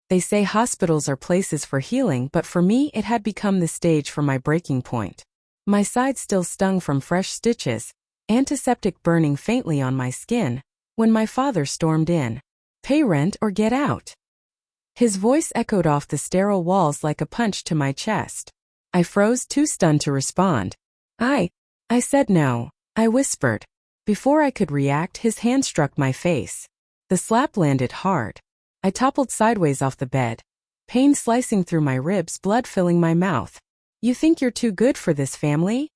They say hospitals are places for healing, but for me it had become the stage for my breaking point. My side still stung from fresh stitches, antiseptic burning faintly on my skin, when my father stormed in. "Pay rent or get out." His voice echoed off the sterile walls like a punch to my chest. I froze, too stunned to respond. I said no, I whispered. Before I could react, his hand struck my face. The slap landed hard. I toppled sideways off the bed, pain slicing through my ribs, blood filling my mouth. "You think you're too good for this family?"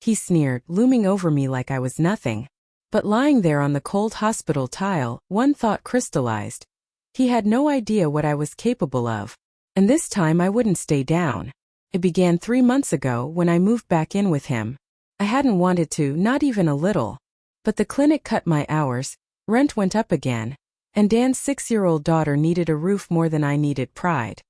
he sneered, looming over me like I was nothing. But lying there on the cold hospital tile, one thought crystallized. He had no idea what I was capable of. And this time I wouldn't stay down. It began 3 months ago when I moved back in with him. I hadn't wanted to, not even a little. But the clinic cut my hours, rent went up again, and Dan's 6-year-old daughter needed a roof more than I needed pride.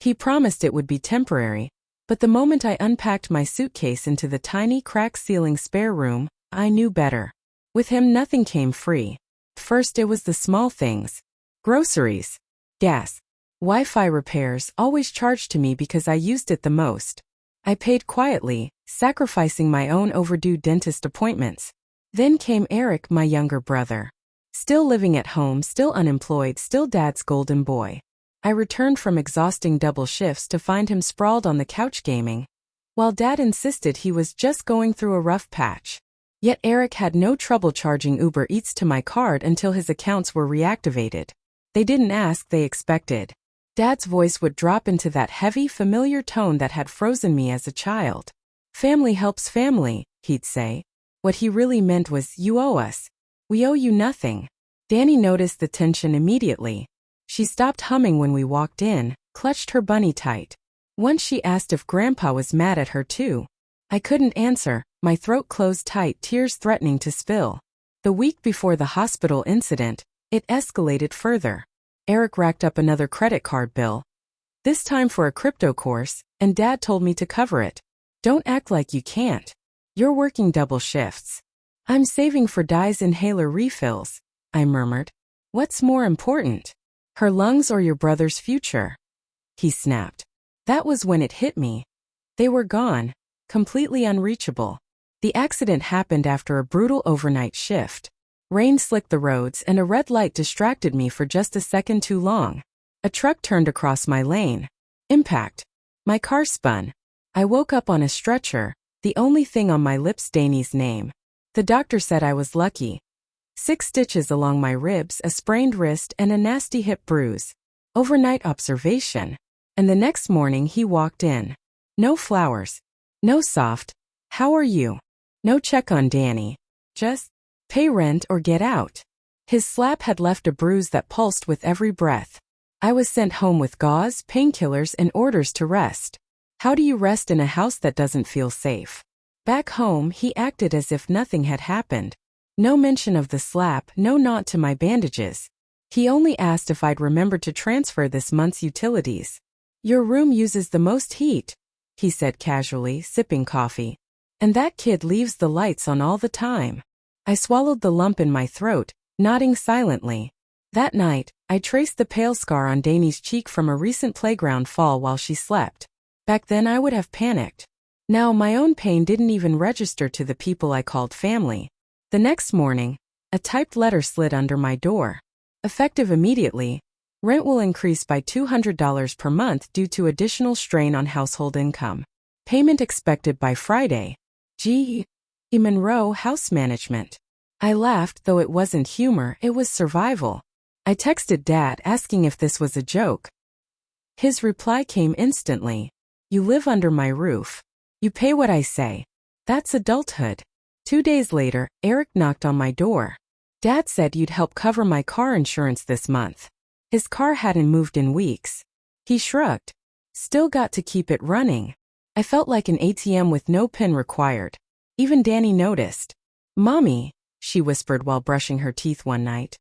He promised it would be temporary, but the moment I unpacked my suitcase into the tiny crack-ceiling spare room, I knew better. With him nothing came free. First it was the small things. Groceries, gas, Wi-Fi repairs, always charged to me because I used it the most. I paid quietly, sacrificing my own overdue dentist appointments. Then came Eric, my younger brother. Still living at home, still unemployed, still Dad's golden boy. I returned from exhausting double shifts to find him sprawled on the couch gaming, while Dad insisted he was just going through a rough patch. Yet Eric had no trouble charging Uber Eats to my card until his accounts were reactivated. They didn't ask, they expected. Dad's voice would drop into that heavy, familiar tone that had frozen me as a child. "Family helps family," he'd say. What he really meant was, "You owe us. We owe you nothing." Danny noticed the tension immediately. She stopped humming when we walked in, clutched her bunny tight. Once she asked if Grandpa was mad at her too. I couldn't answer, my throat closed tight, tears threatening to spill. The week before the hospital incident, it escalated further. Eric racked up another credit card bill. This time for a crypto course, and Dad told me to cover it. "Don't act like you can't. You're working double shifts." "I'm saving for Di's inhaler refills," I murmured. "What's more important? Her lungs or your brother's future?" He snapped. That was when it hit me. They were gone, completely unreachable. The accident happened after a brutal overnight shift. Rain slicked the roads and a red light distracted me for just a second too long. A truck turned across my lane. Impact. My car spun. I woke up on a stretcher, the only thing on my lips Danny's name. The doctor said I was lucky. 6 stitches along my ribs, a sprained wrist, and a nasty hip bruise. Overnight observation. And the next morning he walked in. No flowers. No soft, "How are you?" No check on Danny. Just, "Pay rent or get out." His slap had left a bruise that pulsed with every breath. I was sent home with gauze, painkillers, and orders to rest. How do you rest in a house that doesn't feel safe? Back home, he acted as if nothing had happened. No mention of the slap, no nod to my bandages. He only asked if I'd remembered to transfer this month's utilities. "Your room uses the most heat," he said casually, sipping coffee. "And that kid leaves the lights on all the time." I swallowed the lump in my throat, nodding silently. That night, I traced the pale scar on Danny's cheek from a recent playground fall while she slept. Back then I would have panicked. Now my own pain didn't even register to the people I called family. The next morning, a typed letter slid under my door. Effective immediately, rent will increase by $200 per month due to additional strain on household income. Payment expected by Friday. G. E. Monroe House Management. I laughed, though it wasn't humor, it was survival. I texted Dad asking if this was a joke. His reply came instantly. "You live under my roof. You pay what I say. That's adulthood." 2 days later, Eric knocked on my door. "Dad said you'd help cover my car insurance this month." His car hadn't moved in weeks. He shrugged. "Still got to keep it running." I felt like an ATM with no PIN required. Even Danny noticed. "Mommy," she whispered while brushing her teeth one night.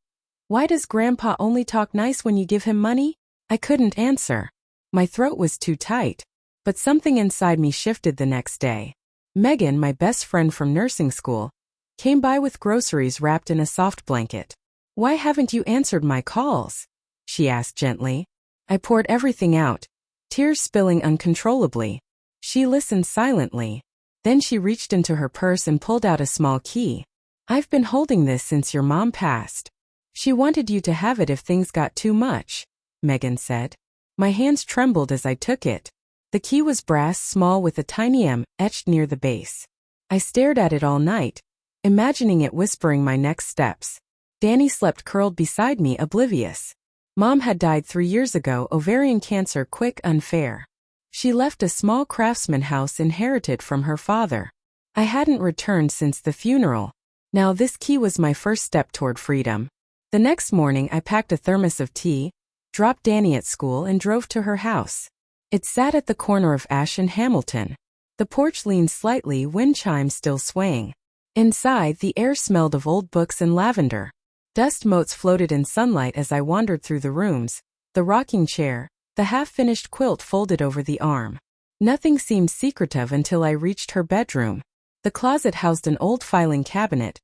"Why does Grandpa only talk nice when you give him money?" I couldn't answer. My throat was too tight. But something inside me shifted the next day. Megan, my best friend from nursing school, came by with groceries wrapped in a soft blanket. "Why haven't you answered my calls?" she asked gently. I poured everything out, tears spilling uncontrollably. She listened silently. Then she reached into her purse and pulled out a small key. "I've been holding this since your mom passed. She wanted you to have it if things got too much," Megan said. My hands trembled as I took it. The key was brass, small with a tiny M etched near the base. I stared at it all night, imagining it whispering my next steps. Danny slept curled beside me, oblivious. Mom had died 3 years ago, ovarian cancer, quick, unfair. She left a small craftsman house inherited from her father. I hadn't returned since the funeral. Now this key was my first step toward freedom. The next morning I packed a thermos of tea, dropped Danny at school and drove to her house. It sat at the corner of Ash and Hamilton. The porch leaned slightly, wind chimes still swaying. Inside, the air smelled of old books and lavender. Dust motes floated in sunlight as I wandered through the rooms, the rocking chair, the half-finished quilt folded over the arm. Nothing seemed secretive until I reached her bedroom. The closet housed an old filing cabinet.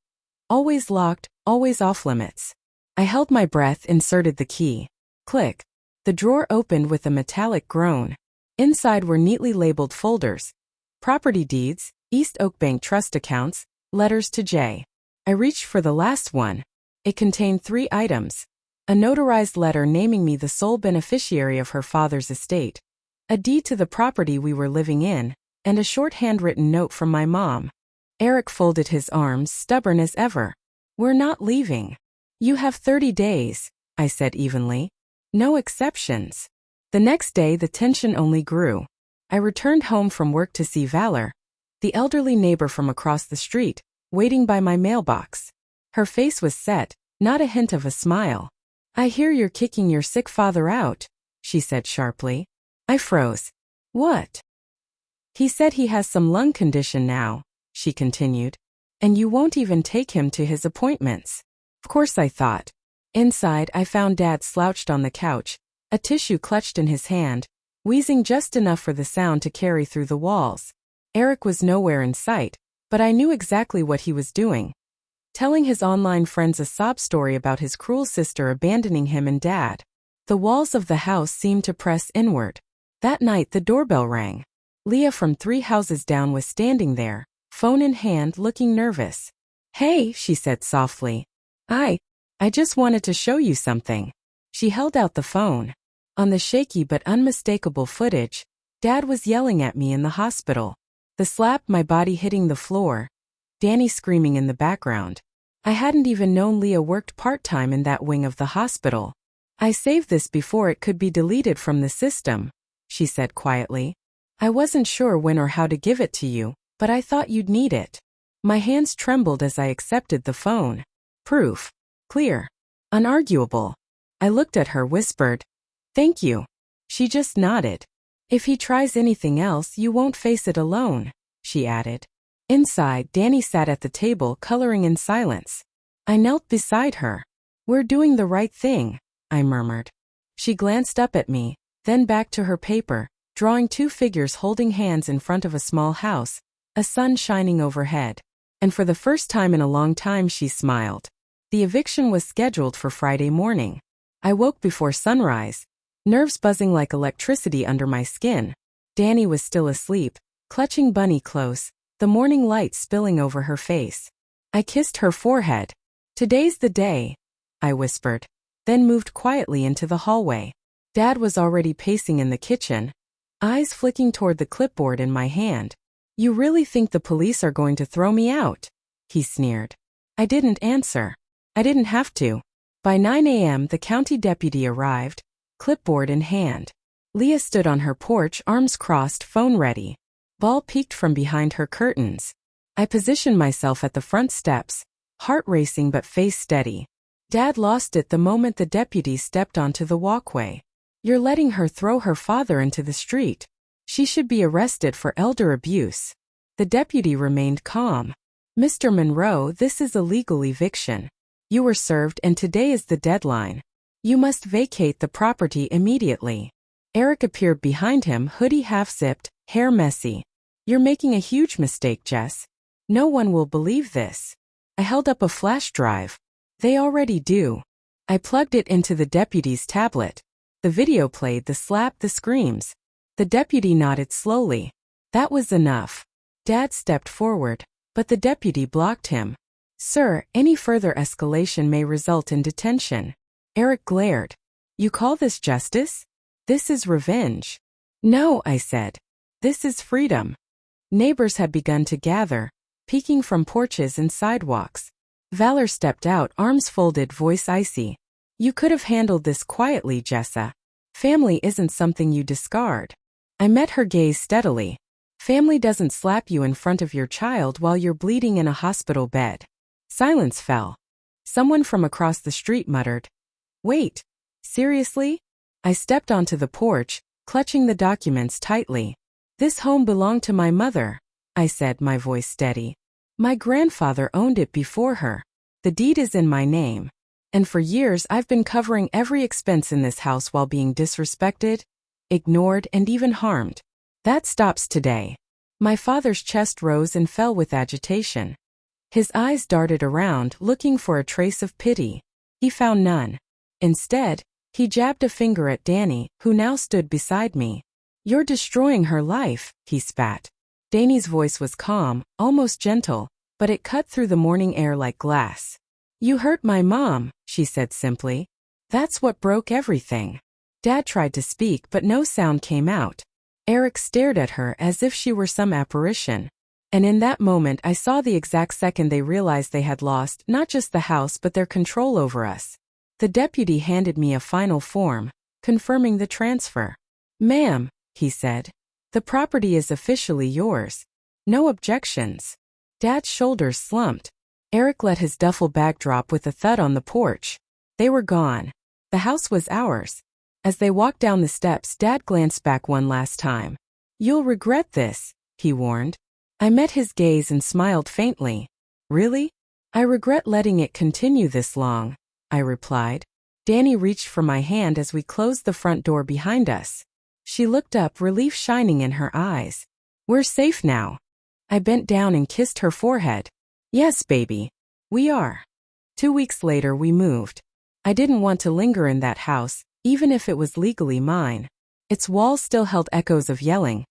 Always locked, always off-limits. I held my breath, inserted the key. Click. The drawer opened with a metallic groan. Inside were neatly labeled folders. Property deeds, East Oak Bank trust accounts, letters to J. I reached for the last one. It contained 3 items. A notarized letter naming me the sole beneficiary of her father's estate, a deed to the property we were living in, and a short handwritten note from my mom. Eric folded his arms, stubborn as ever. "We're not leaving. You have 30 days, I said evenly. "No exceptions." The next day the tension only grew. I returned home from work to see Valor, the elderly neighbor from across the street, waiting by my mailbox. Her face was set, not a hint of a smile. "I hear you're kicking your sick father out," she said sharply. I froze. "What?" "He said he has some lung condition now," she continued. "And you won't even take him to his appointments." Of course, I thought. Inside, I found Dad slouched on the couch, a tissue clutched in his hand, wheezing just enough for the sound to carry through the walls. Eric was nowhere in sight, but I knew exactly what he was doing. Telling his online friends a sob story about his cruel sister abandoning him and Dad. The walls of the house seemed to press inward. That night the doorbell rang. Leah from 3 houses down was standing there, phone in hand, looking nervous. "Hey," she said softly. I just wanted to show you something." She held out the phone. On the shaky but unmistakable footage, Dad was yelling at me in the hospital. The slap, my body hitting the floor. Danny screaming in the background. I hadn't even known Leah worked part-time in that wing of the hospital. "I saved this before it could be deleted from the system," she said quietly. "I wasn't sure when or how to give it to you, but I thought you'd need it." My hands trembled as I accepted the phone. Proof. Clear. Unarguable. I looked at her, whispered, "Thank you." She just nodded. "If he tries anything else, you won't face it alone," she added. Inside, Danny sat at the table, coloring in silence. I knelt beside her. "We're doing the right thing," I murmured. She glanced up at me, then back to her paper, drawing 2 figures holding hands in front of a small house, a sun shining overhead. And for the first time in a long time she smiled. The eviction was scheduled for Friday morning. I woke before sunrise, nerves buzzing like electricity under my skin. Danny was still asleep, clutching Bunny close, the morning light spilling over her face. I kissed her forehead. "Today's the day," I whispered, then moved quietly into the hallway. Dad was already pacing in the kitchen, eyes flicking toward the clipboard in my hand. "You really think the police are going to throw me out?" he sneered. I didn't answer. I didn't have to. By 9 a.m. the county deputy arrived, clipboard in hand. Leah stood on her porch, arms crossed, phone ready. Ball peeked from behind her curtains. I positioned myself at the front steps, heart racing but face steady. Dad lost it the moment the deputy stepped onto the walkway. "You're letting her throw her father into the street. She should be arrested for elder abuse." The deputy remained calm. "Mr. Monroe, this is a legal eviction. You were served and today is the deadline. You must vacate the property immediately." Eric appeared behind him, hoodie half-zipped, hair messy. "You're making a huge mistake, Jess. No one will believe this." I held up a flash drive. "They already do." I plugged it into the deputy's tablet. The video played, the slap, the screams. The deputy nodded slowly. That was enough. Dad stepped forward, but the deputy blocked him. Sir, any further escalation may result in detention. Eric glared. You call this justice? This is revenge. No, I said. This is freedom. Neighbors had begun to gather, peeking from porches and sidewalks. Valor stepped out, arms folded, voice icy. You could have handled this quietly, Jessa. Family isn't something you discard. I met her gaze steadily. Family doesn't slap you in front of your child while you're bleeding in a hospital bed. Silence fell. Someone from across the street muttered, Wait, seriously? I stepped onto the porch, clutching the documents tightly. This home belonged to my mother, I said, my voice steady. My grandfather owned it before her. The deed is in my name. And for years I've been covering every expense in this house while being disrespected, ignored, and even harmed. That stops today. My father's chest rose and fell with agitation. His eyes darted around, looking for a trace of pity. He found none. Instead, he jabbed a finger at Danny, who now stood beside me. You're destroying her life, he spat. Danny's voice was calm, almost gentle, but it cut through the morning air like glass. You hurt my mom, she said simply. That's what broke everything. Dad tried to speak, but no sound came out. Eric stared at her as if she were some apparition. And in that moment I saw the exact second they realized they had lost not just the house but their control over us. The deputy handed me a final form, confirming the transfer. Ma'am, he said, the property is officially yours. No objections. Dad's shoulders slumped. Eric let his duffel bag drop with a thud on the porch. They were gone. The house was ours. As they walked down the steps, Dad glanced back one last time. You'll regret this, he warned. I met his gaze and smiled faintly. Really? I regret letting it continue this long, I replied. Danny reached for my hand as we closed the front door behind us. She looked up, relief shining in her eyes. We're safe now. I bent down and kissed her forehead. Yes, baby. We are. 2 weeks later we moved. I didn't want to linger in that house, even if it was legally mine. Its walls still held echoes of yelling.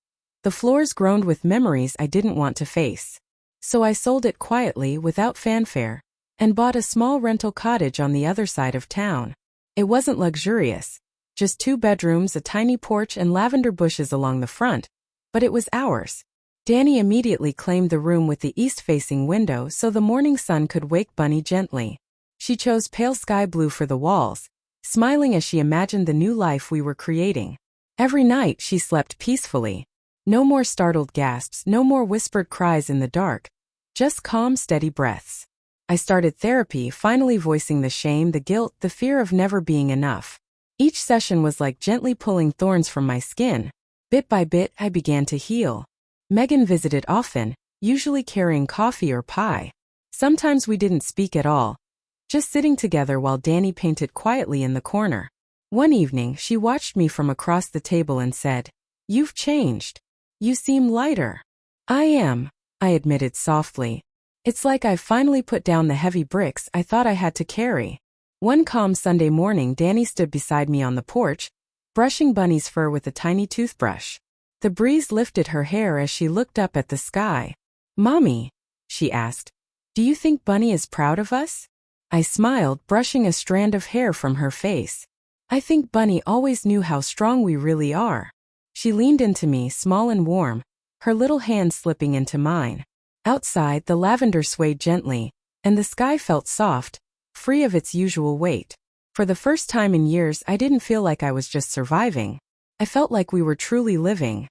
The floors groaned with memories I didn't want to face. So I sold it quietly without fanfare, and bought a small rental cottage on the other side of town. It wasn't luxurious, just 2 bedrooms, a tiny porch, and lavender bushes along the front, but it was ours. Danny immediately claimed the room with the east-facing window so the morning sun could wake Bunny gently. She chose pale sky blue for the walls, smiling as she imagined the new life we were creating. Every night she slept peacefully. No more startled gasps, no more whispered cries in the dark, just calm, steady breaths. I started therapy, finally voicing the shame, the guilt, the fear of never being enough. Each session was like gently pulling thorns from my skin. Bit by bit, I began to heal. Megan visited often, usually carrying coffee or pie. Sometimes we didn't speak at all, just sitting together while Danny painted quietly in the corner. One evening, she watched me from across the table and said, "You've changed. You seem lighter." "I am," I admitted softly. "It's like I've finally put down the heavy bricks I thought I had to carry." One calm Sunday morning, Danny stood beside me on the porch, brushing Bunny's fur with a tiny toothbrush. The breeze lifted her hair as she looked up at the sky. "Mommy," she asked, "do you think Bunny is proud of us?" I smiled, brushing a strand of hair from her face. "I think Bunny always knew how strong we really are." She leaned into me, small and warm, her little hand slipping into mine. Outside, the lavender swayed gently, and the sky felt soft, free of its usual weight. For the first time in years, I didn't feel like I was just surviving. I felt like we were truly living.